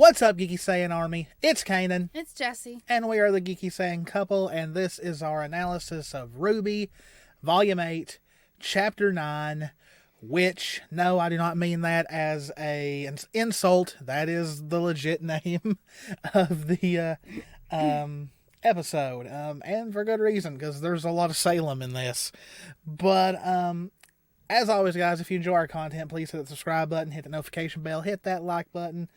What's up, Geeky Saiyan Army? It's Kanan. It's Jessie. And we are the Geeky Saiyan couple, and this is our analysis of RWBY Volume 8, Chapter 9, which, no, I do not mean that as an insult. That is the legit name of the episode. And for good reason, because there's a lot of Salem in this. But, as always, guys, if you enjoy our content, please hit the subscribe button, hit the notification bell, hit that like button.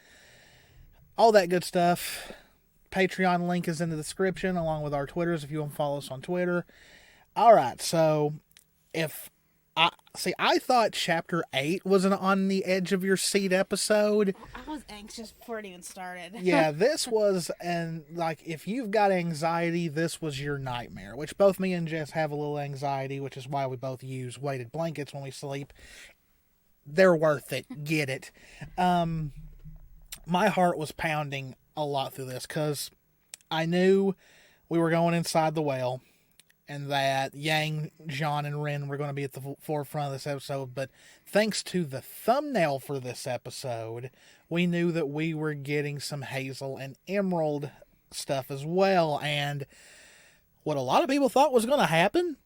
All that good stuff. Patreon link is in the description, along with our Twitters if you want to follow us on Twitter. Alright, so I thought Chapter 8 was an on the edge of your seat episode. I was anxious before it even started. Yeah, this was, and like, if you've got anxiety, this was your nightmare, which both me and Jess have a little anxiety, which is why we both use weighted blankets when we sleep. They're worth it. Get it. My heart was pounding a lot through this because I knew we were going inside the whale and that Yang, Jean, and Ren were going to be at the forefront of this episode. But thanks to the thumbnail for this episode, we knew that we were getting some Hazel and Emerald stuff as well. And what a lot of people thought was going to happen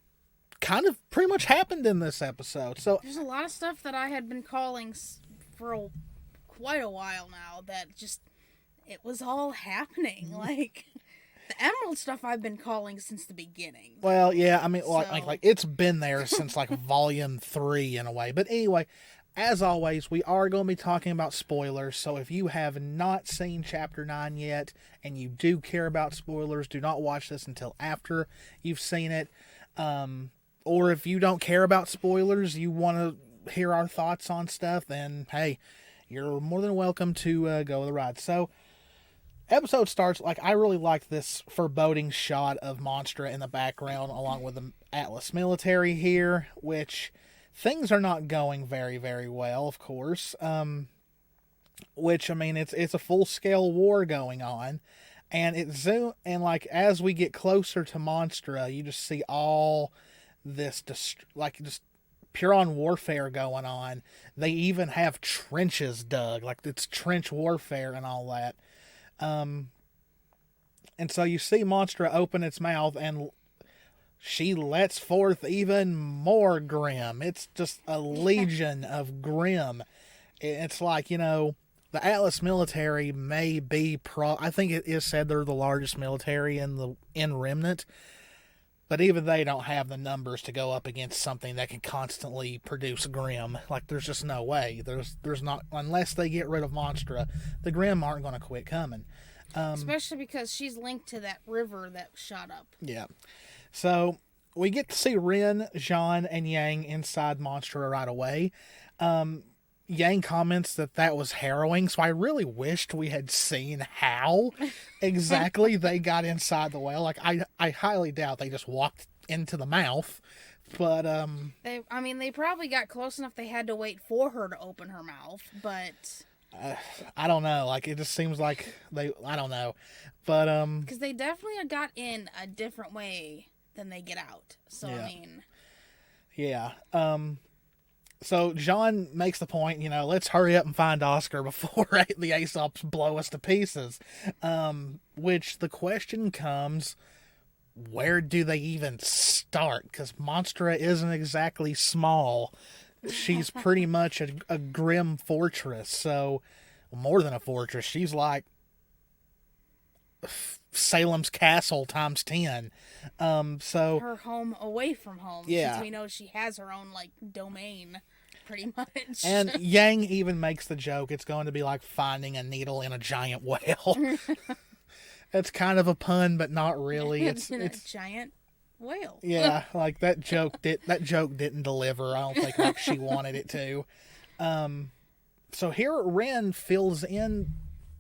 kind of pretty much happened in this episode. So there's a lot of stuff that I had been calling for quite a while now that just, it was all happening. Like, the Emerald stuff I've been calling since the beginning. Well, yeah, I mean, like it's been there since like Volume 3 in a way. But anyway, as always, we are going to be talking about spoilers. So if you have not seen Chapter 9 yet and you do care about spoilers, do not watch this until after you've seen it. Or if you don't care about spoilers, you want to hear our thoughts on stuff, then hey, you're more than welcome to go with the ride. So, episode starts, like, I really like this foreboding shot of Monstra in the background, along with the Atlas military here, which things are not going very, very well, of course. Which, I mean, it's a full-scale war going on, and like, as we get closer to Monstra, you just see all this, just pure-on warfare going on. They even have trenches dug, like it's trench warfare and all that. And so you see Monstra open its mouth and she lets forth even more Grim. It's just a legion of Grim. It's like, the Atlas military may be I think it is said they're the largest military in Remnant. But even they don't have the numbers to go up against something that can constantly produce Grim. Like, there's just no way. There's not, unless they get rid of Monstra, the Grim aren't going to quit coming. Especially because she's linked to that river that shot up. Yeah. So, we get to see Ren, Jean, and Yang inside Monstra right away. Yang comments that was harrowing, so I really wished we had seen how exactly they got inside the whale. Like, I highly doubt they just walked into the mouth, but they probably got close enough they had to wait for her to open her mouth, but I don't know. Like, it just seems like I don't know, but because they definitely got in a different way than they get out. So yeah. So Jean makes the point, let's hurry up and find Oscar before the Aesops blow us to pieces. Which the question comes, where do they even start? Because Monstra isn't exactly small. She's pretty much a grim fortress. So, more than a fortress. She's like Salem's Castle times 10. So her home away from home. Yeah. Since we know she has her own, domain, pretty much. And Yang even makes the joke, it's going to be like finding a needle in a giant whale. It's kind of a pun, but not really. It's a giant whale. Yeah, like that joke didn't deliver. I don't think like she wanted it to. So here Ren fills in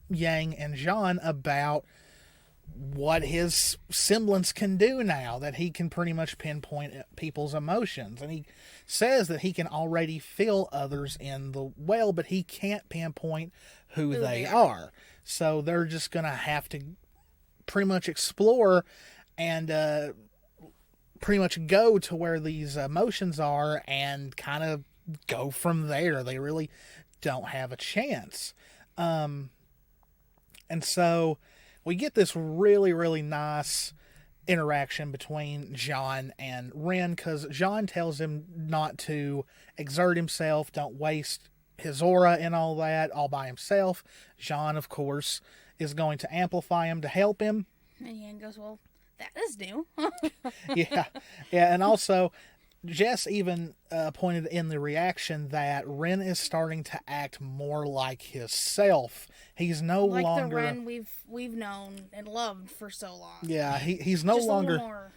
Yang and Jean about what his semblance can do now, that he can pretty much pinpoint people's emotions. And he says that he can already feel others in the whale, but he can't pinpoint who they are. So they're just going to have to pretty much explore and pretty much go to where these emotions are and kind of go from there. They really don't have a chance. And so we get this really, really nice interaction between Jean and Ren, because Jean tells him not to exert himself, don't waste his aura and all that all by himself. Jean, of course, is going to amplify him to help him. And Yan goes, well, that is new. Yeah. Yeah, and also Jess even pointed in the reaction that Ren is starting to act more like himself. He's no like longer the Ren we've known and loved for so long. Yeah, he's no just longer a little more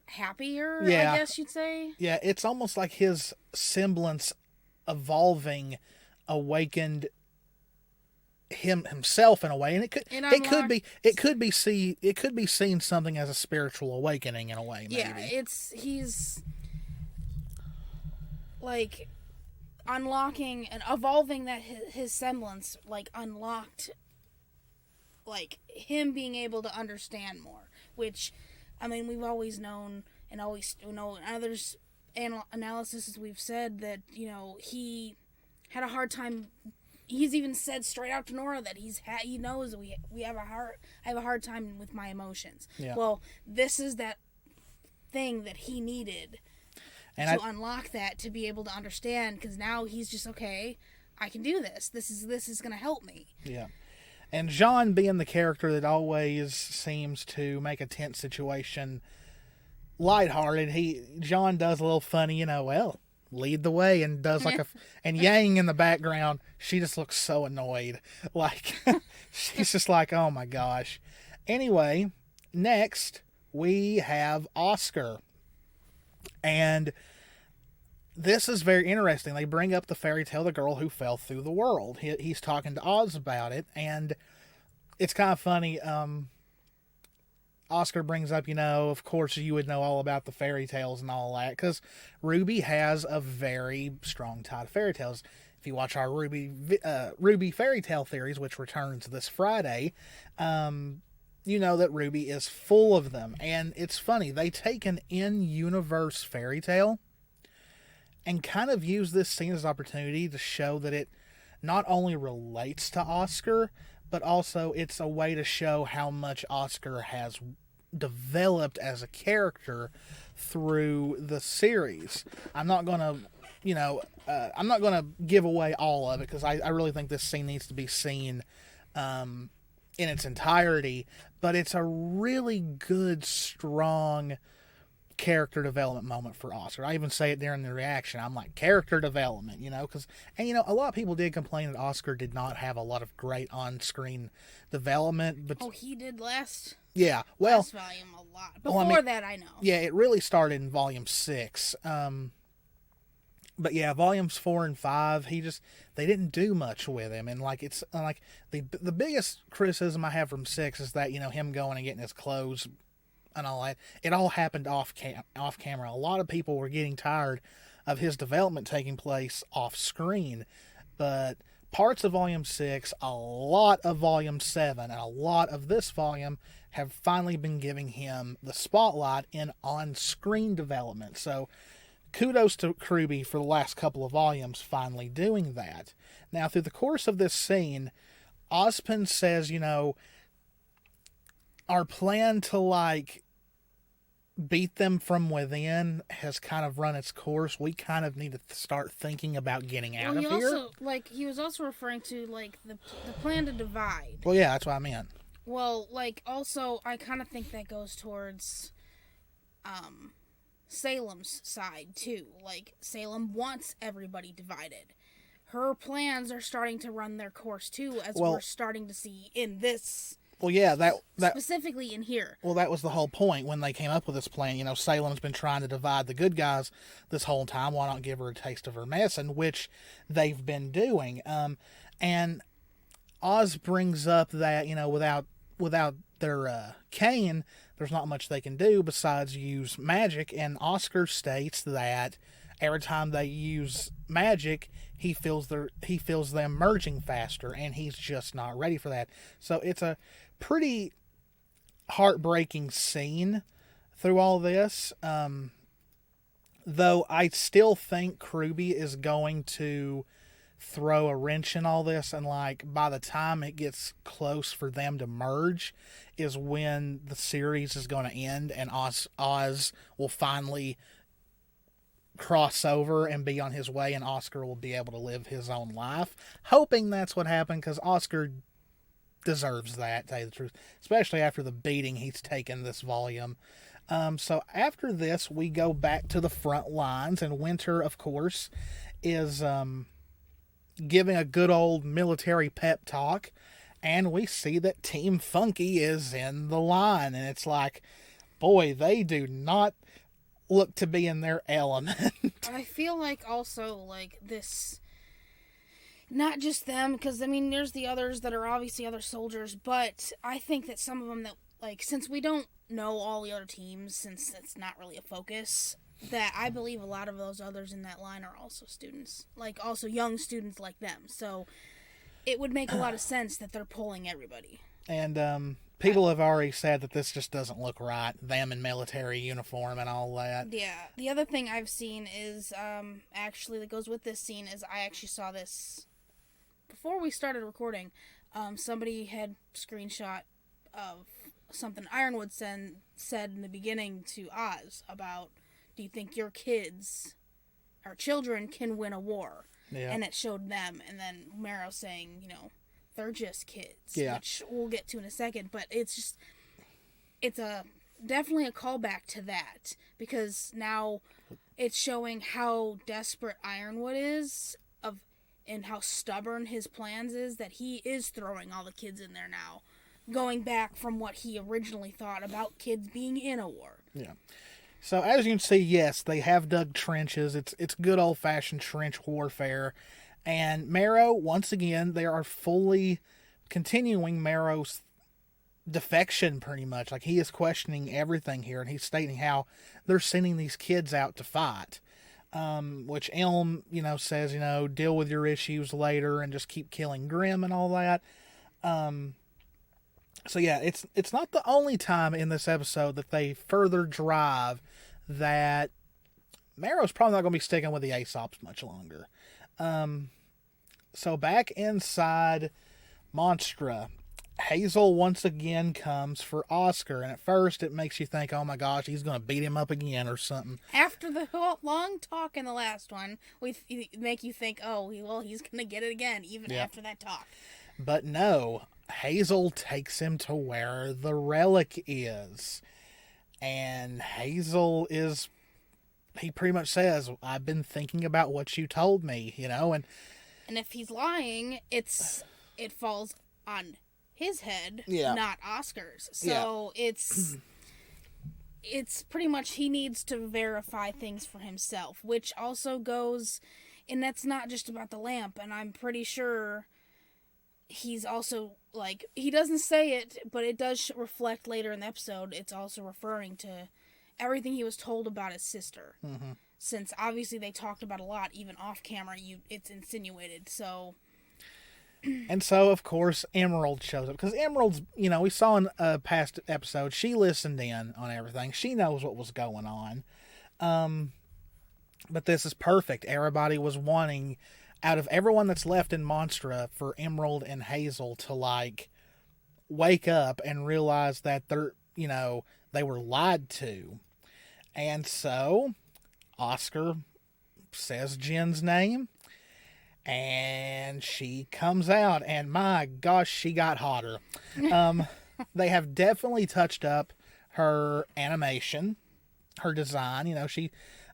happier, Yeah. I guess you'd say. Yeah, it's almost like his semblance evolving awakened himself in a way, and it could be seen something as a spiritual awakening in a way, maybe. Yeah, he's like unlocking and evolving that his semblance, like unlocked like him being able to understand more, which I mean we've always known and always know in others analysis we've said that, you know, he had a hard time. He's even said straight out to Nora that he knows I have a hard time with my emotions. Yeah. Well, this is that thing that he needed to unlock that, to be able to understand, because now he's just, okay, I can do this. This is going to help me. Yeah. And Jean, being the character that always seems to make a tense situation lighthearted, Jean does a little funny, you know, well, lead the way, and does like and Yang in the background, she just looks so annoyed. Like, she's just like, oh my gosh. Anyway, next we have Oscar. And this is very interesting. They bring up the fairy tale, The Girl Who Fell Through the World. He's talking to Oz about it, and it's kind of funny. Oscar brings up, you know, of course you would know all about the fairy tales and all that, because RWBY has a very strong tie to fairy tales. If you watch our RWBY fairy tale theories, which returns this Friday, you know that RWBY is full of them. And it's funny, they take an in-universe fairy tale and kind of use this scene as an opportunity to show that it not only relates to Oscar, but also it's a way to show how much Oscar has developed as a character through the series. I'm not going to give away all of it, because I really think this scene needs to be seen in its entirety, but it's a really good, strong character development moment for Oscar. I even say it during the reaction. I'm like, character development, you know, a lot of people did complain that Oscar did not have a lot of great on-screen development, but he did last volume a lot. Before that, I know. Yeah, it really started in volume 6. But yeah, volumes 4 and 5, they didn't do much with him, and like it's like the biggest criticism I have from 6 is that, you know, him going and getting his clothes and all that, it all happened off camera. A lot of people were getting tired of his development taking place off screen, but parts of volume 6, a lot of volume 7, and a lot of this volume have finally been giving him the spotlight in on-screen development. So kudos to RWBY for the last couple of volumes finally doing that. Now, through the course of this scene, Ozpin says, you know, our plan to, like, beat them from within has kind of run its course. We kind of need to start thinking about getting out of here. He was also referring to, like, the plan to divide. Well, yeah, that's what I meant. Well, like, also, I kind of think that goes towards Salem's side, too. Like, Salem wants everybody divided. Her plans are starting to run their course, too, as we're starting to see in this. Well, yeah, that specifically in here. Well, that was the whole point when they came up with this plan. You know, Salem's been trying to divide the good guys this whole time. Why not give her a taste of her medicine, which they've been doing. And Oz brings up that, you know, without their cane, there's not much they can do besides use magic. And Oscar states that every time they use magic, he feels them merging faster, and he's just not ready for that. So it's a pretty heartbreaking scene through all this. Though I still think RWBY is going to throw a wrench in all this, and like by the time it gets close for them to merge is when the series is going to end, and Oz will finally cross over and be on his way, and Oscar will be able to live his own life. Hoping that's what happened, because Oscar deserves that, to tell you the truth, especially after the beating he's taken this volume. So after this, we go back to the front lines, and Winter, of course, is giving a good old military pep talk, and we see that Team Funky is in the line, and it's like, boy, they do not look to be in their element. I feel like also, like, this, not just them, because, I mean, there's the others that are obviously other soldiers, but I think that some of them that, like, since we don't know all the other teams, since it's not really a focus, that I believe a lot of those others in that line are also students, like, also young students like them, so it would make a lot of sense that they're pulling everybody. And, people have already said that this just doesn't look right, them in military uniform and all that. Yeah. The other thing I've seen is, actually, that goes with this scene, is I actually saw this before we started recording. Somebody had screenshot of something Ironwood said in the beginning to Oz about, do you think your kids, or children, can win a war? Yeah. And it showed them, and then Marrow saying, you know, they're just kids, yeah. which we'll get to in a second, but it's definitely a callback to that, because now it's showing how desperate Ironwood is, and how stubborn his plans is, that he is throwing all the kids in there now, going back from what he originally thought about kids being in a war. Yeah. So as you can see, yes, they have dug trenches. It's good old-fashioned trench warfare. And Marrow, once again, they are fully continuing Marrow's defection, pretty much. Like, he is questioning everything here, and he's stating how they're sending these kids out to fight. Which Elm, says, deal with your issues later and just keep killing Grimm and all that. So yeah, it's not the only time in this episode that they further drive that Marrow's probably not going to be sticking with the Aesops much longer. So back inside Monstra, Hazel once again comes for Oscar, and at first it makes you think, oh my gosh, he's going to beat him up again or something. After the long talk in the last one, we make you think, oh, well, he's going to get it again, even after that talk. But no, Hazel takes him to where the relic is. And Hazel he pretty much says, I've been thinking about what you told me, and if he's lying, it falls on his head, not Oscar's. So it's pretty much, he needs to verify things for himself, which also goes, and that's not just about the lamp, and I'm pretty sure he's also, like, he doesn't say it, but it does reflect later in the episode, it's also referring to everything he was told about his sister. Mm-hmm. Since obviously they talked about a lot, even off camera, it's insinuated, so. And so, of course, Emerald shows up. Because Emerald's, we saw in a past episode, she listened in on everything. She knows what was going on. But this is perfect. Everybody was wanting, out of everyone that's left in Monstra, for Emerald and Hazel to, like, wake up and realize that they were lied to. And so Oscar says Jen's name, and she comes out, and my gosh, she got hotter. They have definitely touched up her animation, her design. She,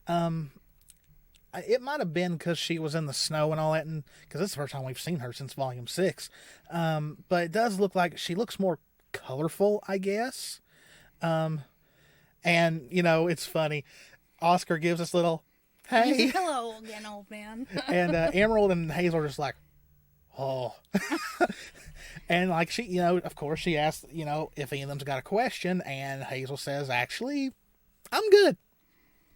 it might have been because she was in the snow and all that, and because this is the first time we've seen her since Volume 6. But it does look like she looks more colorful, I guess. And, it's funny. Oscar gives us little, hey. Hello again, old man. And Emerald and Hazel are just like, oh. And, like, she, of course, she asks, if any of them's got a question. And Hazel says, actually, I'm good.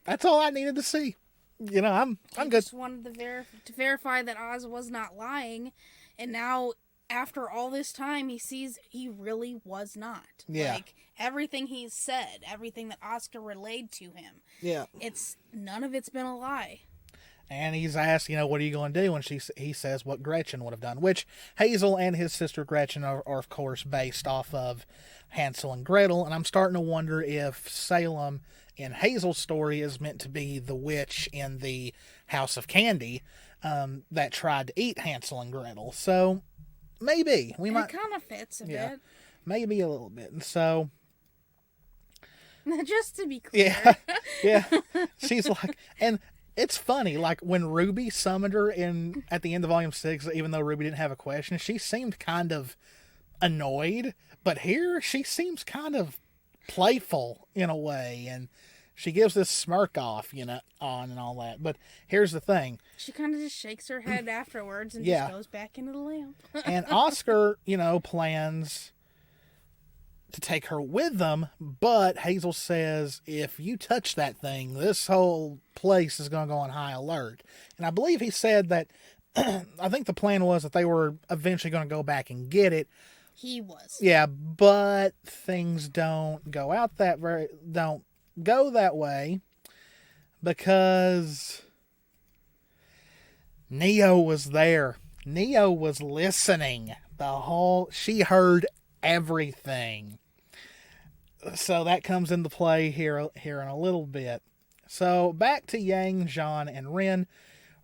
That's all I needed to see. I'm good. Just wanted to verify that Oz was not lying. And now, after all this time, he sees he really was not. Yeah. Like, everything he's said, everything that Oscar relayed to him. Yeah. None of it's been a lie. And he's asked, what are you going to do? And he says what Gretchen would have done, which Hazel and his sister Gretchen are, of course, based off of Hansel and Gretel. And I'm starting to wonder if Salem in Hazel's story is meant to be the witch in the House of Candy that tried to eat Hansel and Gretel. So maybe we might. It kind of fits a bit. Maybe a little bit. And so. Just to be clear. Yeah. She's like, and it's funny, like when RWBY summoned her at the end of Volume 6, even though RWBY didn't have a question, she seemed kind of annoyed. But here, she seems kind of playful in a way. And she gives this smirk off, on and all that. But here's the thing. She kind of just shakes her head afterwards and just goes back into the lamp. And Oscar, plans to take her with them, but Hazel says, if you touch that thing, this whole place is going to go on high alert. And I believe he said that, I think the plan was that they were eventually going to go back and get it. He was. Yeah, but things don't go that way because Neo was there. Neo was listening. She heard everything. So that comes into play here in a little bit. So back to Yang, Jean, and Ren.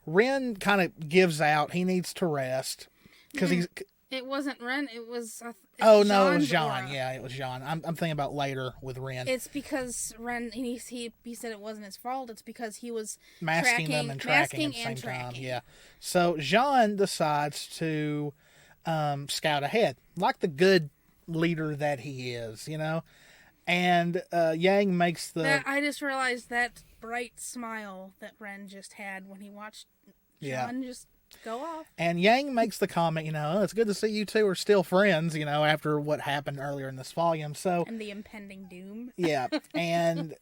Ren kind of gives out. He needs to rest because he's. It wasn't Ren. It was. Oh no, it was Jean. Yeah, it was Jean. I'm thinking about later with Ren. It's because Ren. He said it wasn't his fault. It's because he was masking them and tracking at the same time. Yeah. So Jean decides to scout ahead, like the good leader that he is, And Yang makes the. I just realized that bright smile that Ren just had when he watched Jean just go off. And Yang makes the comment, it's good to see you two are still friends, after what happened earlier in this volume. So. And the impending doom. Yeah, and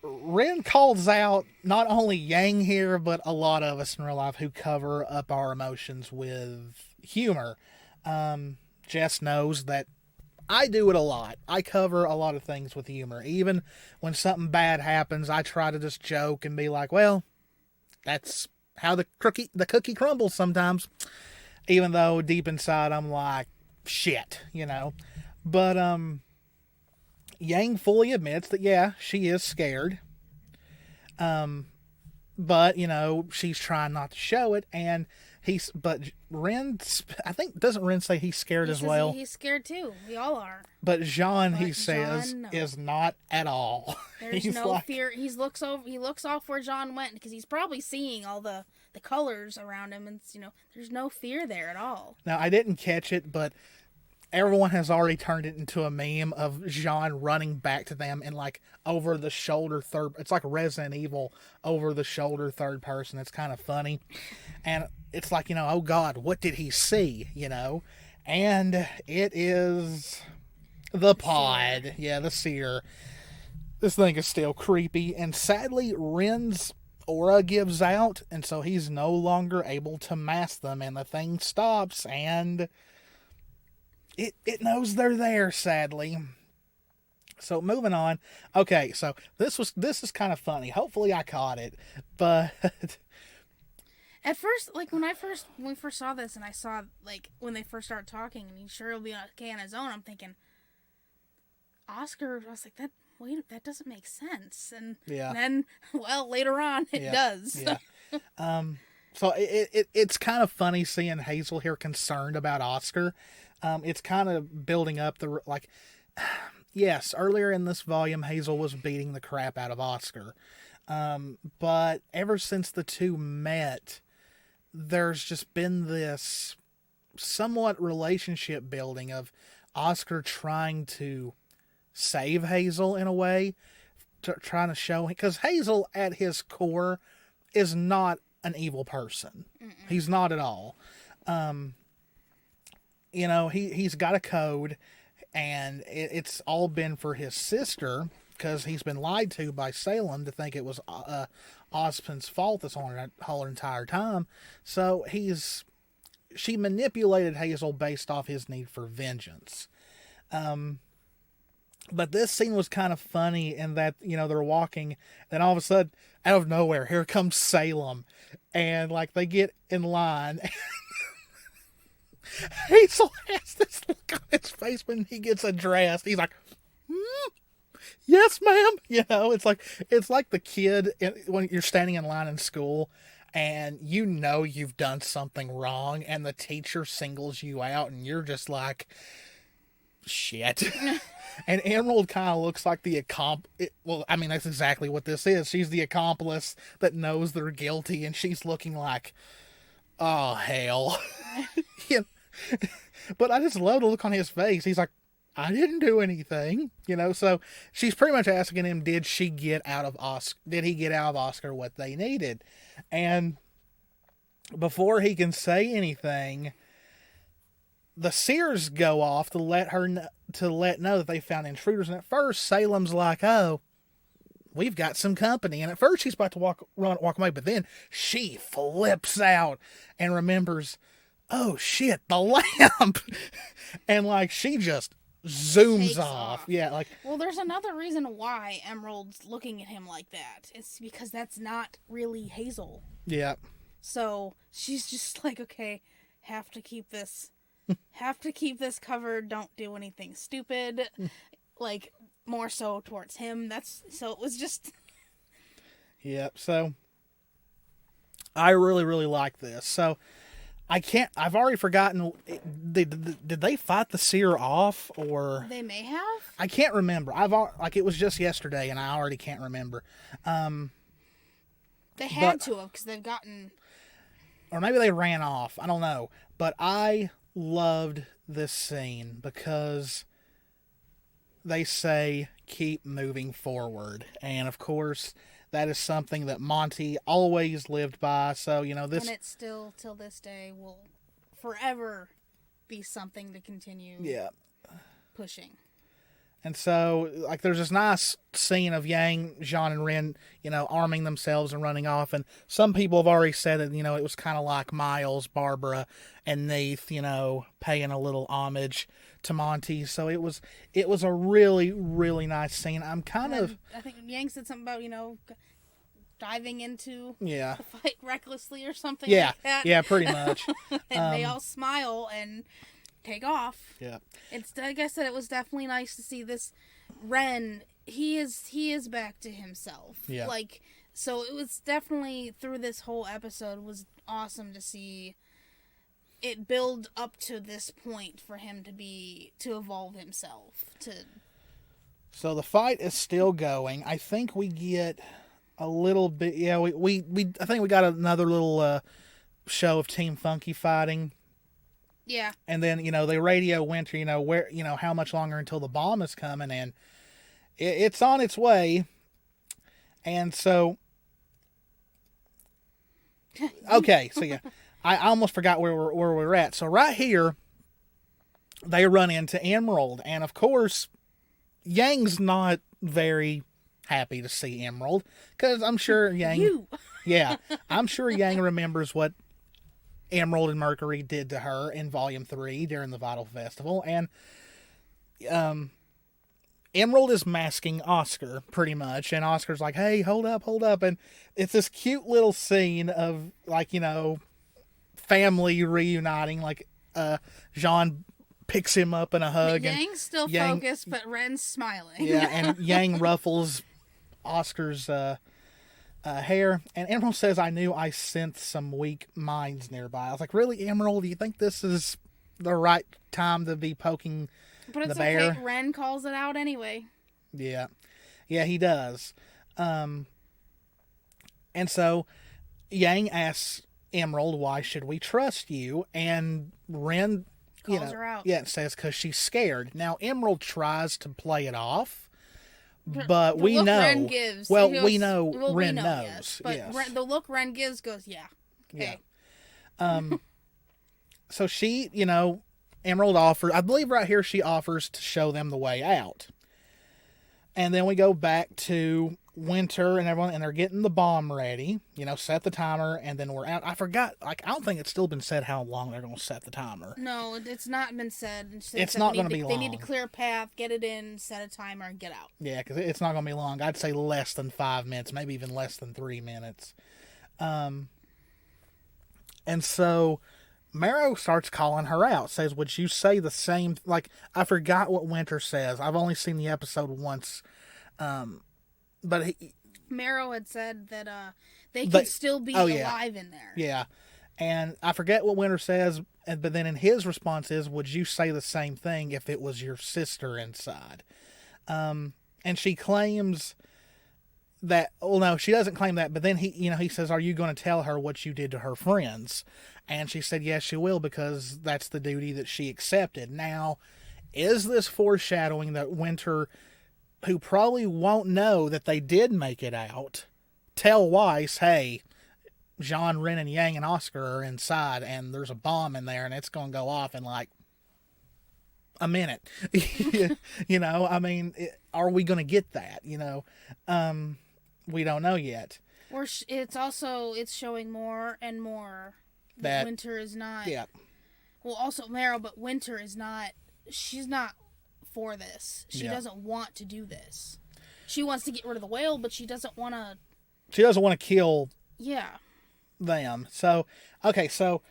Ren calls out not only Yang here, but a lot of us in real life who cover up our emotions with humor. Jess knows that I do it a lot. I cover a lot of things with humor. Even when something bad happens, I try to just joke and be like, well, that's how the cookie crumbles sometimes. Even though deep inside I'm like, shit, But Yang fully admits that, yeah, she is scared. But, she's trying not to show it. And but Ren, I think, doesn't Ren say he's scared as well? He's scared too. We all are. But Jean, he says, is not at all. There's no fear. He looks off where Jean went because he's probably seeing all the colors around him. And, there's no fear there at all. Now, I didn't catch it, but everyone has already turned it into a meme of Jean running back to them in over the shoulder third. It's like Resident Evil over the shoulder third person. It's kind of funny. And it's like, oh God, what did he see? And it is the pod. Yeah, the seer. This thing is still creepy. And sadly, Ren's aura gives out. And so he's no longer able to mask them. And the thing stops. And it knows they're there, sadly. So moving on. Okay, so this is kind of funny. Hopefully I caught it. But at first, when we first saw this, and I saw when they first started talking, and he's sure he'll be okay on his own, I'm thinking Oscar. I was like, that doesn't make sense. And then, later on, it does. Yeah. So it's kind of funny seeing Hazel here concerned about Oscar. It's kind of building up yes, earlier in this volume, Hazel was beating the crap out of Oscar. But ever since the two met, there's just been this somewhat relationship building of Oscar trying to save Hazel in a way, trying to show, because Hazel at his core is not an evil person. Mm-mm. He's not at all. He's got a code, and it's all been for his sister, because he's been lied to by Salem to think it was Ozpin's fault this whole entire time. So she manipulated Hazel based off his need for vengeance. But this scene was kind of funny in that, they're walking, and all of a sudden, out of nowhere, here comes Salem. And, like, they get in line. Hazel has this look on his face when he gets addressed. He's like, yes, ma'am. It's like the kid when you're standing in line in school and you've done something wrong and the teacher singles you out and you're just like, shit. And Emerald kind of looks like that's exactly what this is. She's the accomplice that knows they're guilty, and she's looking like, oh, hell. But I just love the look on his face. He's like, I didn't do anything, so she's pretty much asking him, did he get out of Oscar what they needed? And before he can say anything, the Sears go off to let know that they found intruders. And at first, Salem's like, "Oh, we've got some company." And at first, she's about to walk away, but then she flips out and remembers, "Oh shit, the lamp!" And like she just zooms Takes off. Yeah, well, there's another reason why Emerald's looking at him like that. It's because that's not really Hazel. Yeah. So she's just like, okay, have to keep this covered. Don't do anything stupid. Like, more so towards him. So it was just. Yep. So I really, really like this. So I've already forgotten. Did they fight the seer off, or they may have? I can't remember. It was just yesterday, and I already can't remember. They had to have, because they've gotten. Or maybe they ran off. I don't know. But I loved this scene because they say keep moving forward, and of course that is something that Monty always lived by. So this, and it still till this day will forever be something to continue pushing. And so, there's this nice scene of Yang, Jean, and Ren, arming themselves and running off. And some people have already said that, it was kind of like Miles, Barbara, and Neith, paying a little homage to Monty. So it was a really, really nice scene. I think Yang said something about, diving into the fight recklessly or something like that. Yeah, pretty much. And they all smile and take off. Yeah. It's, like I said, it was definitely nice to see this Ren. He is back to himself. Yeah. So it was definitely, through this whole episode, was awesome to see it build up to this point for him to evolve himself. So the fight is still going. I think we get a little bit. Yeah, I think we got another little show of Team Funky fighting. Yeah. And then, they radio Winter, where, how much longer until the bomb is coming, and it's on its way. And so, okay, so yeah, I almost forgot where we're at. So right here, they run into Emerald, and of course, Yang's not very happy to see Emerald, because I'm sure Yang, I'm sure Yang remembers what Emerald and Mercury did to her in Volume 3 during the Vital Festival, and Emerald is masking Oscar, pretty much, and Oscar's like, hey, hold up, and it's this cute little scene of, family reuniting, Jean picks him up in a hug. Yang's still focused, but Ren's smiling. Yeah, and Yang ruffles Oscar's hair, and Emerald says, I knew I sensed some weak minds nearby. I was like, really, Emerald? Do you think this is the right time to be poking but it's the bear? Okay, Ren calls it out anyway. Yeah, he does. And so Yang asks Emerald, why should we trust you? And Ren calls her out. Yeah, it says because she's scared. Now Emerald tries to play it off, but we know. Ren gives, we know Ren knows. Yes, but the look Ren gives goes, yeah. Okay. Yeah. So she, Emerald offers, I believe right here she offers to show them the way out. And then we go back to Winter and everyone, and they're getting the bomb ready, set the timer, and then we're out. I forgot, I don't think it's still been said how long they're going to set the timer. No, it's not been said. It's not going to be long. They need to clear a path, get it in, set a timer, and get out. Yeah, because it's not going to be long. I'd say less than 5 minutes, maybe even less than 3 minutes. And so Marrow starts calling her out, says, would you say the same, I forgot what Winter says. I've only seen the episode once. But Marrow had said that they could still be alive in there. Yeah. And I forget what Winter says, but then in his response is, would you say the same thing if it was your sister inside? And she claims that, well, no, she doesn't claim that, but then he says, are you going to tell her what you did to her friends? And she said, yes, she will, because that's the duty that she accepted. Now, is this foreshadowing that Winter, who probably won't know that they did make it out, tell Weiss, hey, Jean, Ren, and Yang and Oscar are inside, and there's a bomb in there, and it's going to go off in a minute. Are we going to get that? We don't know yet. Or it's showing more and more that Winter is not. Yeah. Well, also Marrow, but Winter is not. She's not for this. She doesn't want to do this. She wants to get rid of the whale, but she doesn't want to. She doesn't want to kill. Yeah. Them. So, okay, so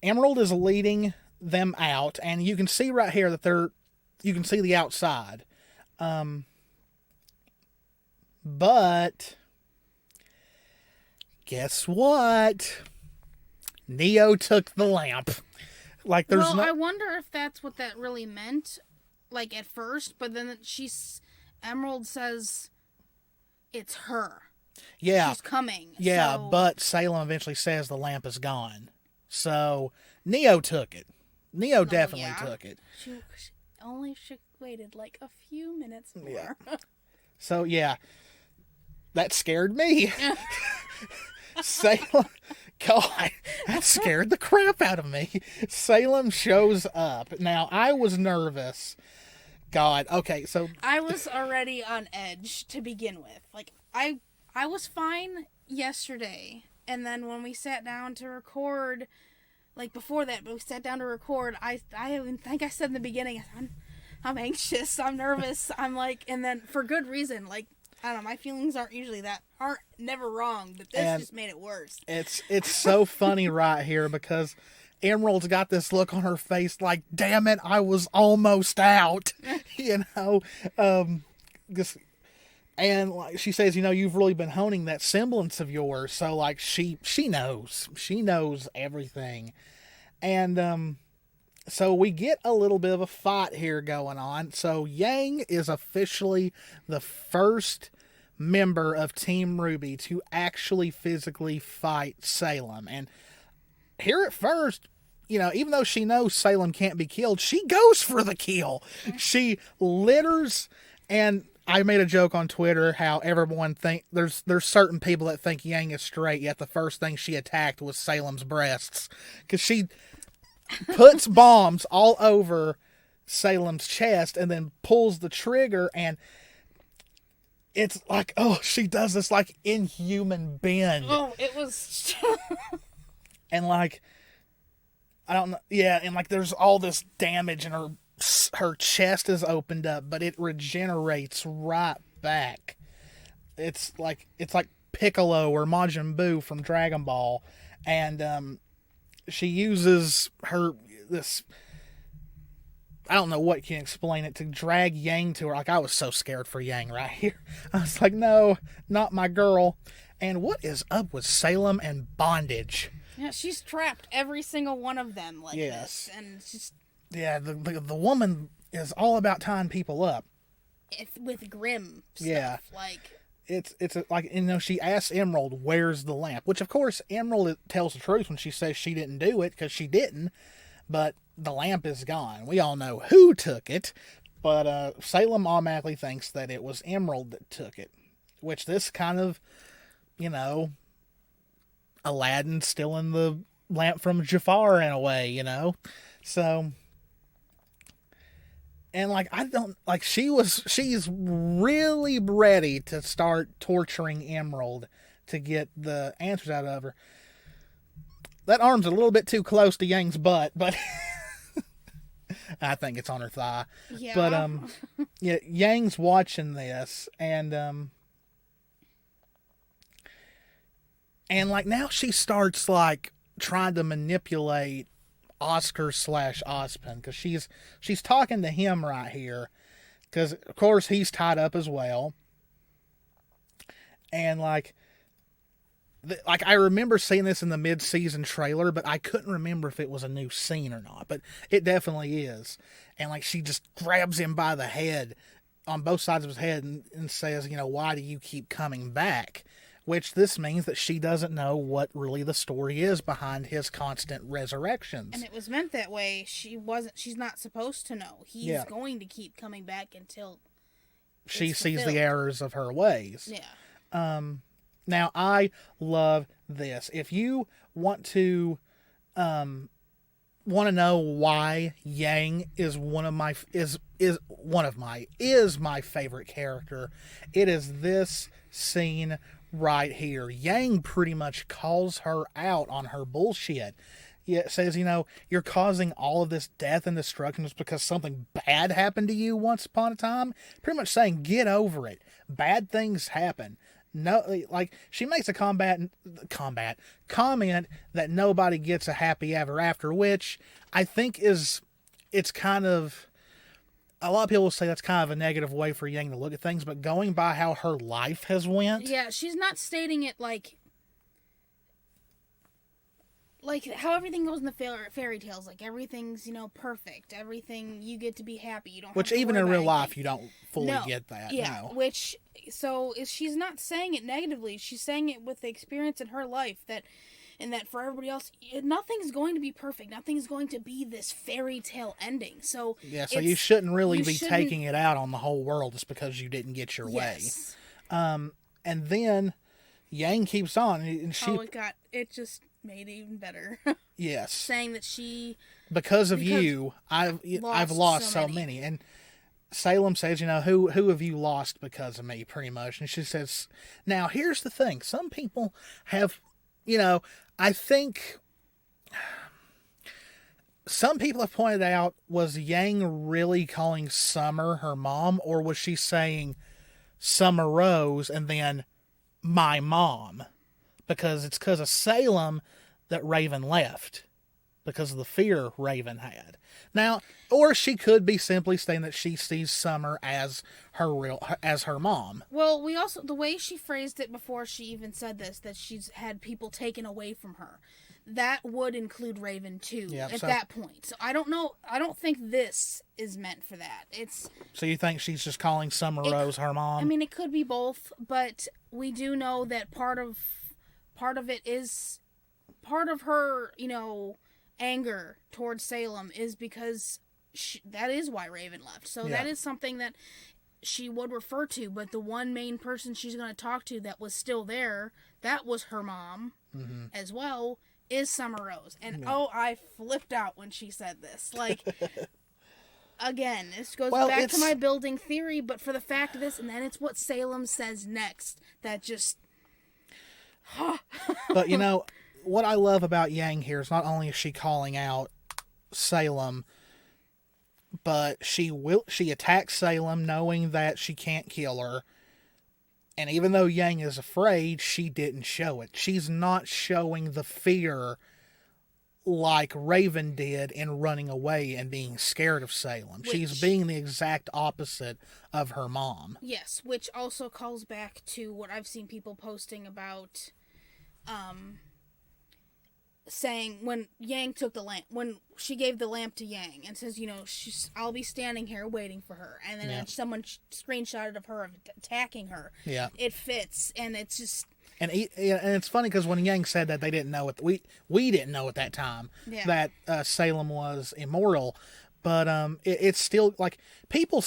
Emerald is leading them out, and you can see right here that you can see the outside. But guess what? Neo took the lamp. I wonder if that's what that really meant, at first, but then Emerald says it's her. Yeah. She's coming. Yeah, but Salem eventually says the lamp is gone. So, Neo took it. Neo definitely took it. She waited a few minutes more. Yeah. So, yeah. That scared me. Salem, God, that scared the crap out of me. Salem shows up. Now, I was nervous. God, okay, so... I was already on edge to begin with. I was fine yesterday, and then when we sat down to record, before that, but we sat down to record, I think I said in the beginning, I'm anxious, I'm nervous, and then for good reason, I don't know, my feelings aren't never wrong, but this just made it worse. It's so funny right here, because Emerald's got this look on her face damn it, I was almost out, And she says, you've really been honing that semblance of yours. So she knows everything. And so we get a little bit of a fight here going on. So Yang is officially the first member of Team RWBY to actually physically fight Salem. And here at first, even though she knows Salem can't be killed, she goes for the kill. She litters, and I made a joke on Twitter how everyone there's certain people that think Yang is straight, yet the first thing she attacked was Salem's breasts, because she puts bombs all over Salem's chest and then pulls the trigger, and it's she does this inhuman bend. Oh, it was. And I don't know, yeah, and there's all this damage, and her chest is opened up, but it regenerates right back. It's like Piccolo or Majin Buu from Dragon Ball, and she uses this. I don't know what can explain it, to drag Yang to her. I was so scared for Yang right here. I was like, no, not my girl. And what is up with Salem and bondage? Yeah, she's trapped every single one of them this, and it's just. Yeah, the woman is all about tying people up. With grim stuff. Yeah. It's she asks Emerald, where's the lamp? Which, of course, Emerald tells the truth when she says she didn't do it, because she didn't. But the lamp is gone. We all know who took it. But Salem automatically thinks that it was Emerald that took it. Which this kind of, Aladdin stealing the lamp from Jafar in a way, So... And like I don't like she's really ready to start torturing Emerald to get the answers out of her. That arm's a little bit too close to Yang's butt, but I think it's on her thigh. Yeah. But yeah, Yang's watching this and like now she starts like trying to manipulate Oscar / Ozpin because she's talking to him right here because of course he's tied up as well, and like I remember seeing this in the mid-season trailer, but I couldn't remember if it was a new scene or not, but it definitely is. And like she just grabs him by the head on both sides of his head and says, you know, why do you keep coming back? Which this means that she doesn't know what really the story is behind his constant resurrections. And it was meant that way. She's not supposed to know. He's going to keep coming back until she sees the errors of her ways. Yeah. Now I love this. If you want to know why Yang is my favorite character, it is this scene right here. Yang pretty much calls her out on her bullshit. It says, you know, you're causing all of this death and destruction just because something bad happened to you once upon a time. Pretty much saying, get over it. Bad things happen. No, like she makes a comment that nobody gets a happy ever after, which I think it's kind of, a lot of people say that's kind of a negative way for Yang to look at things, but going by how her life has went. Yeah, she's not stating it like how everything goes in the fairy tales. Like everything's, you know, perfect. Everything, you get to be happy. You don't. Which have to even worry in about real anything. life, you don't fully get that. Yeah. No. Which, so she's not saying it negatively. She's saying it with the experience in her life and that for everybody else, nothing's going to be perfect. Nothing's going to be this fairy tale ending. So yeah, so you shouldn't really be taking it out on the whole world just because you didn't get your way. And then Yang keeps on, and she. Oh, it just made it even better. Yes. Saying that she. Because of you, I've lost so many. And Salem says, you know, who have you lost because of me, pretty much. And she says, now here's the thing. Some people have, you know, I think some people have pointed out, was Yang really calling Summer her mom, or was she saying Summer Rose and then my mom? Because it's because of Salem that Raven left, because of the fear Raven had. Now, or she could be simply saying that she sees Summer as her mom. Well, we also, the way she phrased it before she even said this, that she's had people taken away from her, that would include Raven too, that point. So I don't know, I don't think this is meant for that. So you think she's just calling Summer Rose her mom? I mean, it could be both, but we do know that part of it is, part of her, you know, anger towards Salem is because that is why Raven left. So that is something that she would refer to, but the one main person she's going to talk to that was still there, that was her mom as well, is Summer Rose. And I flipped out when she said this. Like, again, this goes back to my building theory, but for the fact of this, and then it's what Salem says next, that just... But, you know, what I love about Yang here is not only is she calling out Salem, but she attacks Salem knowing that she can't kill her. And even though Yang is afraid, she didn't show it. She's not showing the fear like Raven did in running away and being scared of Salem. She's being the exact opposite of her mom. Yes, which also calls back to what I've seen people posting about saying when Yang took the lamp, when she gave the lamp to Yang and says, you know, I'll be standing here waiting for her. And then someone screenshotted of her attacking her. Yeah. It fits, and it's just... And it's funny because when Yang said that, they didn't know it. We didn't know at that time that Salem was immortal. But it's still, like, people...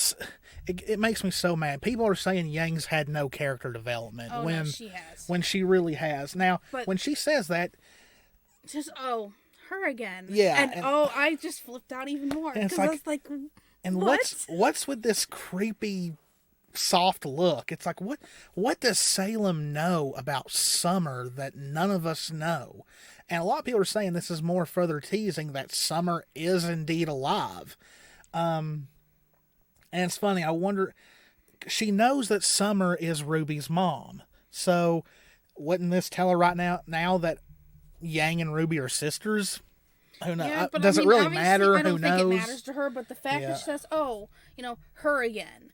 It makes me so mad. People are saying Yang's had no character development. Oh, no, she has. When she really has. Now, when she says that... Just, her again. Yeah. And I just flipped out even more. Because I was like, And what's with this creepy soft look? It's like, what does Salem know about Summer that none of us know? And a lot of people are saying this is more further teasing that Summer is indeed alive. And it's funny, I wonder, she knows that Summer is Ruby's mom. So wouldn't this tell her right now that Yang and Ruby are sisters? Who knows? Yeah, Does it really obviously, matter? I don't Who think knows? it matters to her, but the fact that she says, "Oh, her again,"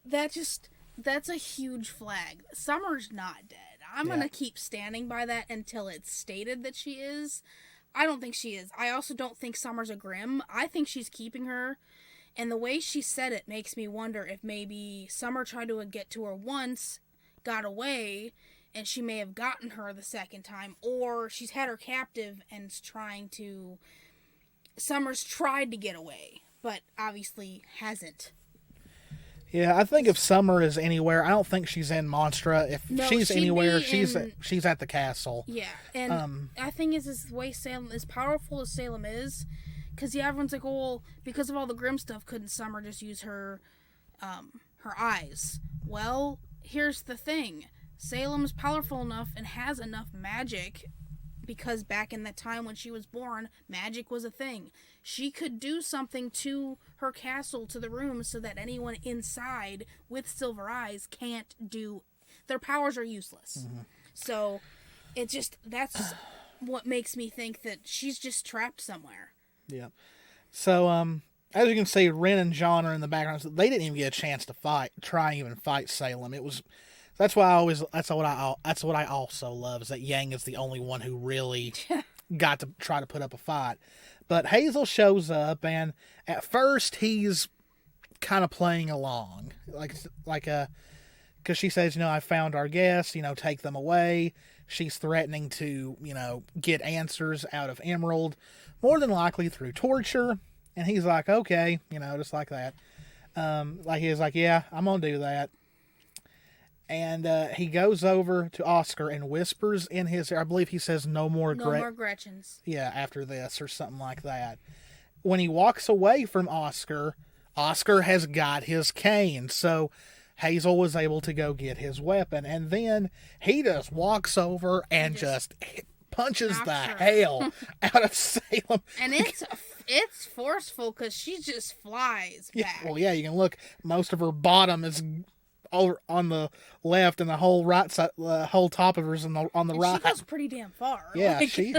that's a huge flag. Summer's not dead. I'm gonna keep standing by that until it's stated that she is. I don't think she is. I also don't think Summer's a Grimm. I think she's keeping her, and the way she said it makes me wonder if maybe Summer tried to get to her once, got away, and she may have gotten her the second time, or she's had her captive and is trying to... Summer's tried to get away, but obviously hasn't. Yeah, I think if Summer is anywhere, I don't think she's in Monstra. If she's anywhere, she's at the castle. Yeah, and I think is the way Salem, as powerful as Salem is, because everyone's like, oh, well, because of all the Grimm stuff, couldn't Summer just use her eyes? Well, here's the thing. Salem's powerful enough and has enough magic, because back in the time when she was born, magic was a thing. She could do something to her castle, to the room, so that anyone inside with silver eyes can't do... Their powers are useless. Mm-hmm. So, that's what makes me think that she's just trapped somewhere. Yeah. So, as you can see, Ren and John are in the background. So they didn't even get a chance to try and even fight Salem. It was... That's what I also love, is that Yang is the only one who really got to try to put up a fight. But Hazel shows up, and at first he's kind of playing along, because she says, I found our guests, take them away. She's threatening to, get answers out of Emerald, more than likely through torture. And he's like, okay, just like that. He's like, yeah, I'm gonna do that. And he goes over to Oscar and whispers in his ear. I believe he says, no more Gretchens. Yeah, after this, or something like that. When he walks away from Oscar, Oscar has got his cane. So Hazel was able to go get his weapon. And then he just walks over and just punches the hell out of Salem. And it's forceful, because she just flies back. Well, yeah, you can look. Most of her bottom is... over on the left, and the whole right side, the whole top of her's on the right. She goes pretty damn far. Yeah, she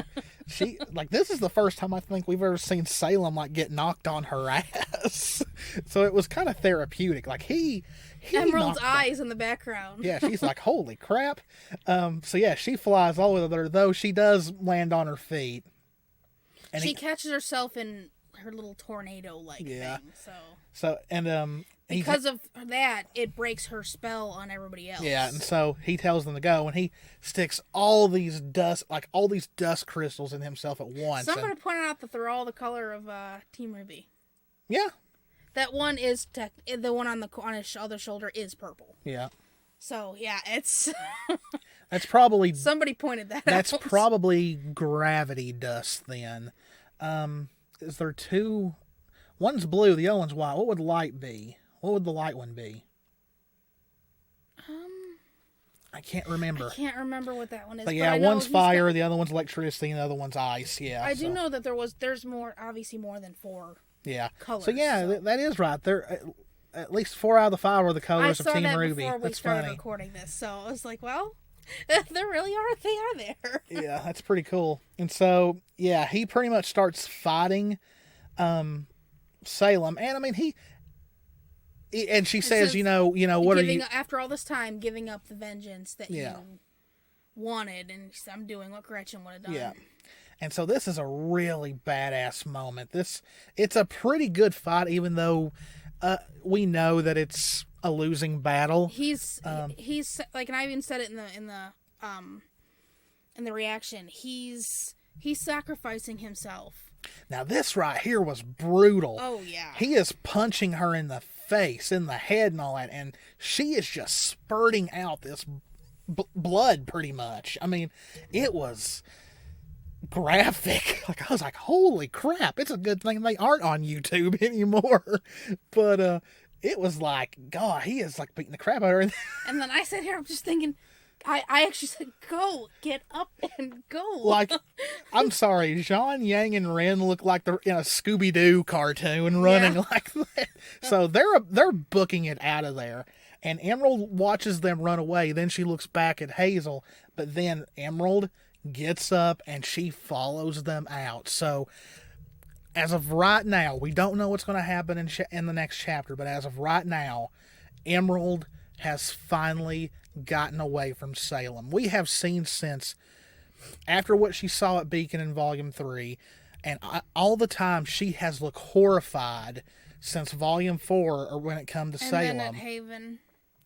this is the first time I think we've ever seen Salem get knocked on her ass. So it was kind of therapeutic. He Emerald's eyes in the background. Yeah, she's like, holy crap. So yeah, she flies all the way there, though she does land on her feet. And she catches herself in her little tornado-like thing. So because of that, it breaks her spell on everybody else. Yeah, and so he tells them to go, and he sticks all these dust crystals in himself at once. Somebody pointed out that they're all the color of Team RWBY. Yeah. That one is the one on his other shoulder is purple. Yeah. So yeah, it's that's probably somebody pointed that out. That's probably gravity dust then. Is there two? One's blue, the other one's white. What would light be? What would the light one be? I can't remember. I can't remember what that one is. But yeah, one's fire, the other one's electricity, and the other one's ice. Yeah. I do know that there's obviously more than 4 colors. So yeah, that is right. There at least 4 out of the 5 are the colors of Team RWBY. I saw that before we started recording this, so I was like, well, there really are. They are there. Yeah, that's pretty cool. And so yeah, he pretty much starts fighting Salem, and I mean and she says, what are you... After all this time, giving up the vengeance that you wanted, and I'm doing what Gretchen would have done. Yeah. And so this is a really badass moment. It's a pretty good fight, even though we know that it's a losing battle. He's like, and I even said it in the reaction. He's sacrificing himself. Now this right here was brutal. Oh yeah. He is punching her in the face, in the head, and all that, and she is just spurting out this blood, pretty much. I mean, it was graphic. Like, I was like, holy crap, it's a good thing they aren't on YouTube anymore. But it was like, God, he is like beating the crap out of her. And then I sat here, I'm just thinking, I actually said, go, get up and go. Like, I'm sorry, John, Yang, and Ren look like they're in a Scooby-Doo cartoon running like that. So they're booking it out of there. And Emerald watches them run away. Then she looks back at Hazel. But then Emerald gets up and she follows them out. So as of right now, we don't know what's going to happen in the next chapter. But as of right now, Emerald has finally gotten away from Salem. We have seen since after what she saw at Beacon in Volume 3, and all the time she has looked horrified since Volume 4, or when it come to Salem. Then at Haven.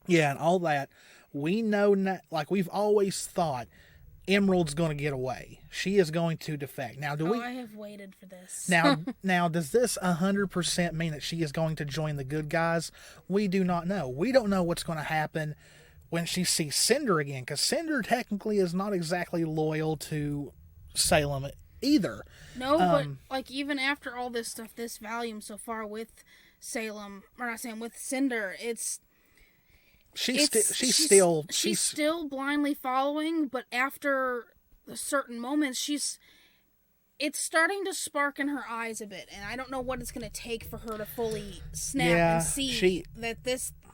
Yeah, and all that. We know, like we've always thought, Emerald's going to get away. She is going to defect. Now, I have waited for this. Now, does this 100% mean that she is going to join the good guys? We do not know. We don't know what's going to happen when she sees Cinder again, because Cinder technically is not exactly loyal to Salem either. No, but like even after all this stuff, this volume so far with Salem, or not Salem, with Cinder, she's still blindly following, but after certain moments, it's starting to spark in her eyes a bit, and I don't know what it's going to take for her to fully snap and see that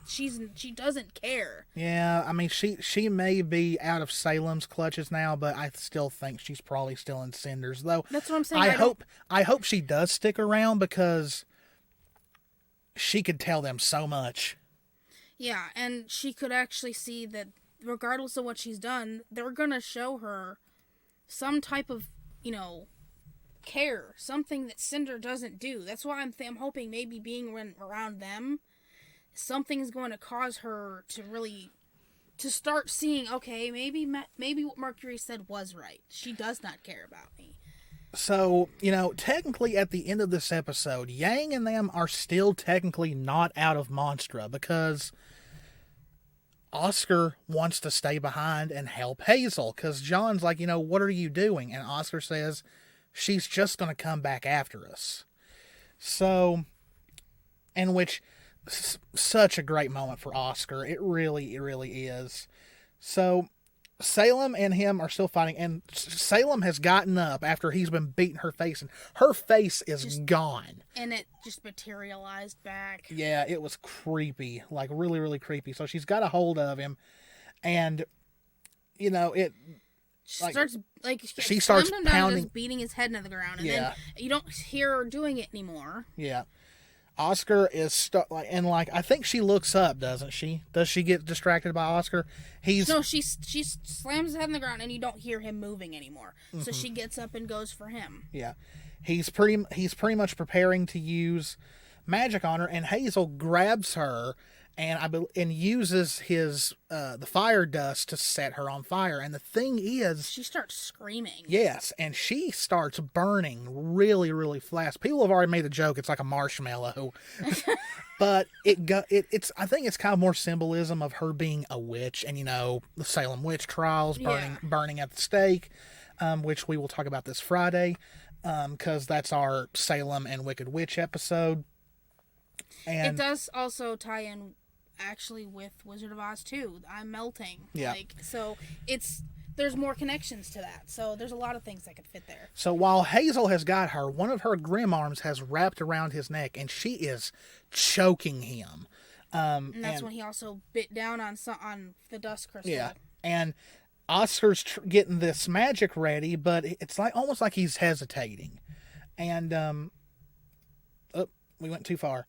she doesn't care. Yeah, I mean, she may be out of Salem's clutches now, but I still think she's probably still in Cinder's, though. That's what I'm saying. I hope she does stick around, because she could tell them so much. Yeah, and she could actually see that regardless of what she's done, they're going to show her some type of, care, something that Cinder doesn't do. That's why I'm hoping maybe being around them, something is going to cause her to really to start seeing, okay, maybe what Mercury said was right. She does not care about me. So, technically at the end of this episode, Yang and them are still technically not out of Monstra, because Oscar wants to stay behind and help Hazel, because John's like, what are you doing? And Oscar says, she's just going to come back after us. So, in which, such a great moment for Oscar. It really is. So, Salem and him are still fighting, and Salem has gotten up after he's been beating her face, and her face is just gone. And it just materialized back. Yeah, it was creepy, like really creepy. So she's got a hold of him, and she starts pounding, just beating his head into the ground, and then you don't hear her doing it anymore. Yeah. Oscar is stuck, I think she looks up, doesn't she? Does she get distracted by Oscar? No, she slams his head in the ground, and you don't hear him moving anymore. Mm-hmm. So she gets up and goes for him. Yeah, he's pretty much preparing to use magic on her, and Hazel grabs her and uses his the fire dust to set her on fire. And the thing is, she starts screaming. Yes, and she starts burning really fast. People have already made the joke it's like a marshmallow, but it's I think it's kind of more symbolism of her being a witch, and the Salem witch trials, burning at the stake, which we will talk about this Friday, because that's our Salem and Wicked Witch episode. And it does also tie in actually with Wizard of Oz too. I'm melting. Yeah. So there's more connections to that. So there's a lot of things that could fit there. So while Hazel has got her, one of her grim arms has wrapped around his neck, and she is choking him. And that's when he also bit down on the dust crystal. Yeah. And Oscar's getting this magic ready, but it's almost like he's hesitating. And we went too far.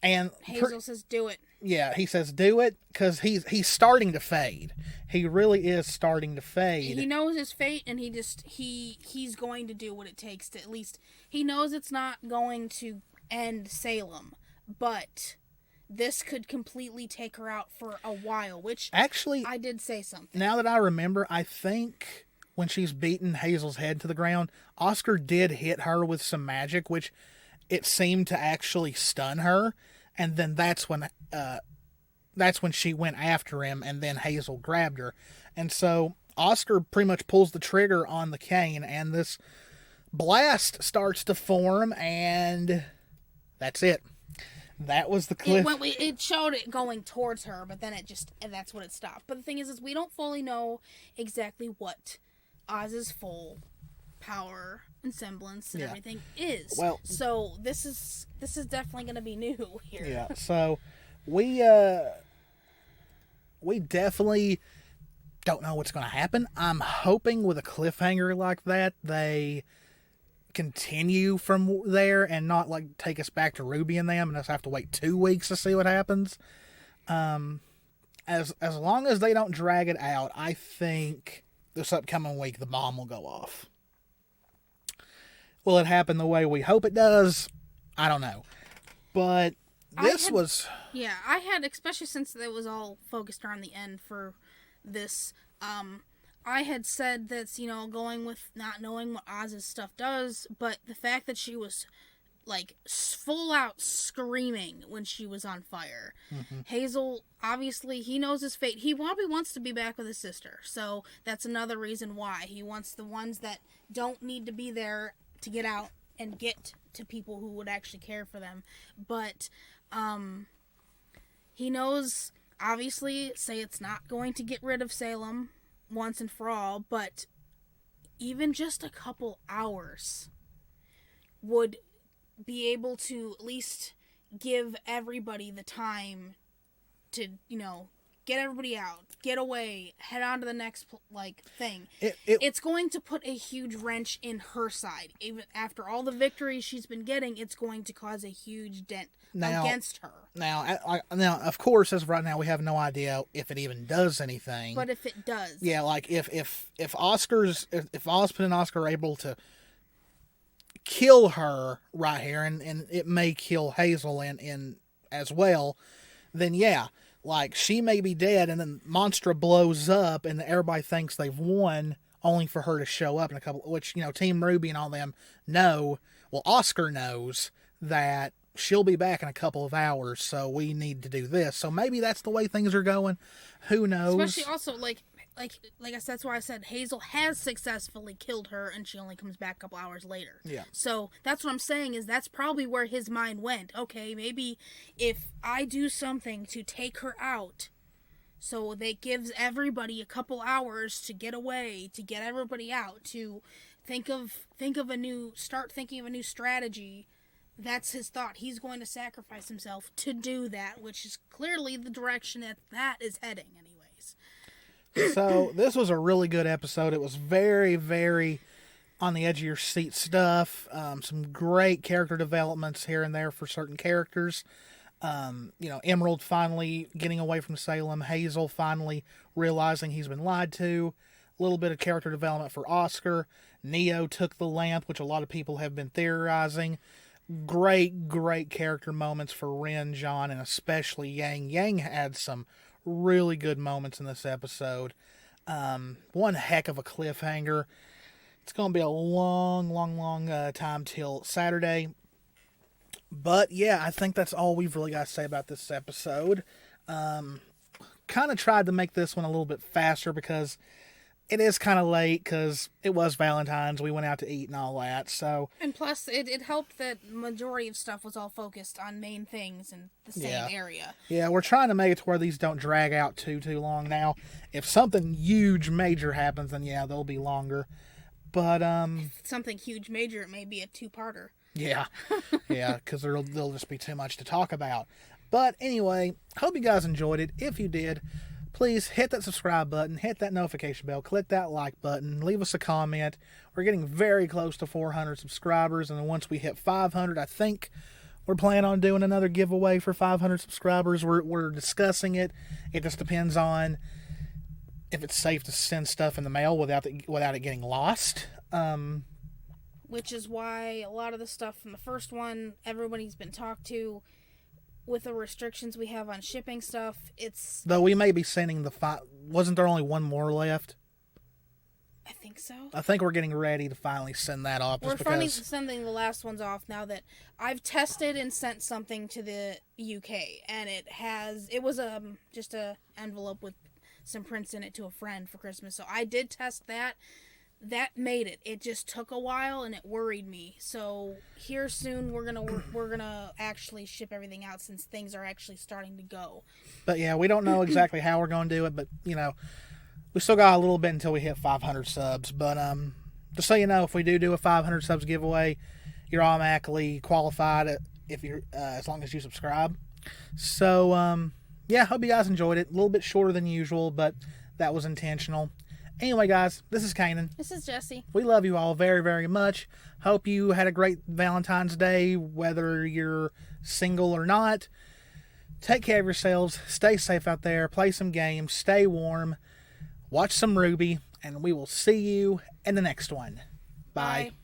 And Hazel says, "Do it." Yeah, he says, "Do it," because he's starting to fade. He really is starting to fade. He knows his fate, and he's going to do what it takes to at least. He knows it's not going to end Salem, but this could completely take her out for a while. Which actually, I did say something. Now that I remember, I think when she's beating Hazel's head to the ground, Oscar did hit her with some magic, which it seemed to actually stun her. And then that's when she went after him, and then Hazel grabbed her. And so Oscar pretty much pulls the trigger on the cane, and this blast starts to form, and that's it. That was the cliff. It showed it going towards her, but then and that's when it stopped. But the thing is we don't fully know exactly what Oz's full power and semblance and everything is. Well, so this is definitely going to be new here. Yeah. So we definitely don't know what's going to happen. I'm hoping with a cliffhanger like that, they continue from there and not like take us back to Ruby and them and us have to wait 2 weeks to see what happens. As long as they don't drag it out, I think this upcoming week the bomb will go off. Will it happen the way we hope it does? I don't know. But Yeah, I had, especially since it was all focused around the end for this, I had said that's, going with not knowing what Oz's stuff does, but the fact that she was, like, full out screaming when she was on fire. Mm-hmm. Hazel, obviously, he knows his fate. He probably wants to be back with his sister, so that's another reason why. He wants the ones that don't need to be there to get out and get to people who would actually care for them. But, he knows, obviously, say it's not going to get rid of Salem once and for all, but even just a couple hours would be able to at least give everybody the time to, get everybody out, get away, head on to the next, thing. It's going to put a huge wrench in her side. Even after all the victories she's been getting, it's going to cause a huge dent against her. Now, of course, as of right now, we have no idea if it even does anything. But if it does. Yeah, like, if Oscar and Oscar are able to kill her right here, and it may kill Hazel in as well, then yeah. Like, she may be dead, and then Monstra blows up, and everybody thinks they've won, only for her to show up in a couple... Which, Team RWBY and all them know... Well, Oscar knows that she'll be back in a couple of hours, so we need to do this. So maybe that's the way things are going. Who knows? Especially also, like I said, that's why I said Hazel has successfully killed her, and she only comes back a couple hours later. Yeah. So that's what I'm saying, is that's probably where his mind went. Okay, maybe if I do something to take her out, so that gives everybody a couple hours to get away, to get everybody out, to start thinking of a new strategy. That's his thought. He's going to sacrifice himself to do that, which is clearly the direction that is heading anyways. So, this was a really good episode. It was very, very on the edge of your seat stuff. Some great character developments here and there for certain characters. Emerald finally getting away from Salem. Hazel finally realizing he's been lied to. A little bit of character development for Oscar. Neo took the lamp, which a lot of people have been theorizing. Great, great character moments for Ren, John, and especially Yang. Yang had some really good moments in this episode. One heck of a cliffhanger. It's going to be a long time till Saturday. But yeah, I think that's all we've really got to say about this episode. Kind of tried to make this one a little bit faster because it is kind of late because it was Valentine's. We went out to eat and all that. So, and plus, it helped that majority of stuff was all focused on main things in the same area. Yeah, we're trying to make it to where these don't drag out too long. Now, if something huge major happens, then yeah, they'll be longer. But if something huge major, it may be a 2-parter. Yeah, because there'll just be too much to talk about. But anyway, hope you guys enjoyed it. If you did, please hit that subscribe button, hit that notification bell, click that like button, leave us a comment. We're getting very close to 400 subscribers, and then once we hit 500, I think we're planning on doing another giveaway for 500 subscribers. We're discussing it. It just depends on if it's safe to send stuff in the mail without it getting lost. Which is why a lot of the stuff from the first one, everybody's been talked to. With the restrictions we have on shipping stuff, it's... Though we may be sending wasn't there only one more left? I think so. I think we're getting ready to finally send that off. We're finally sending the last ones off now that I've tested and sent something to the UK, and it was just a envelope with some prints in it to a friend for Christmas. So I did test that. That made it. It just took a while and it worried me. So here soon we're gonna actually ship everything out since things are actually starting to go. But yeah, we don't know exactly how we're going to do it, but you know, we still got a little bit until we hit 500 subs. But just so you know, if we do a 500 subs giveaway, you're automatically qualified if you're as long as you subscribe. So yeah, hope you guys enjoyed it. A little bit shorter than usual, but that was intentional. Anyway, guys, this is Kanan. This is Jessie. We love you all very, very much. Hope you had a great Valentine's Day, whether you're single or not. Take care of yourselves. Stay safe out there. Play some games. Stay warm. Watch some RWBY. And we will see you in the next one. Bye. Bye.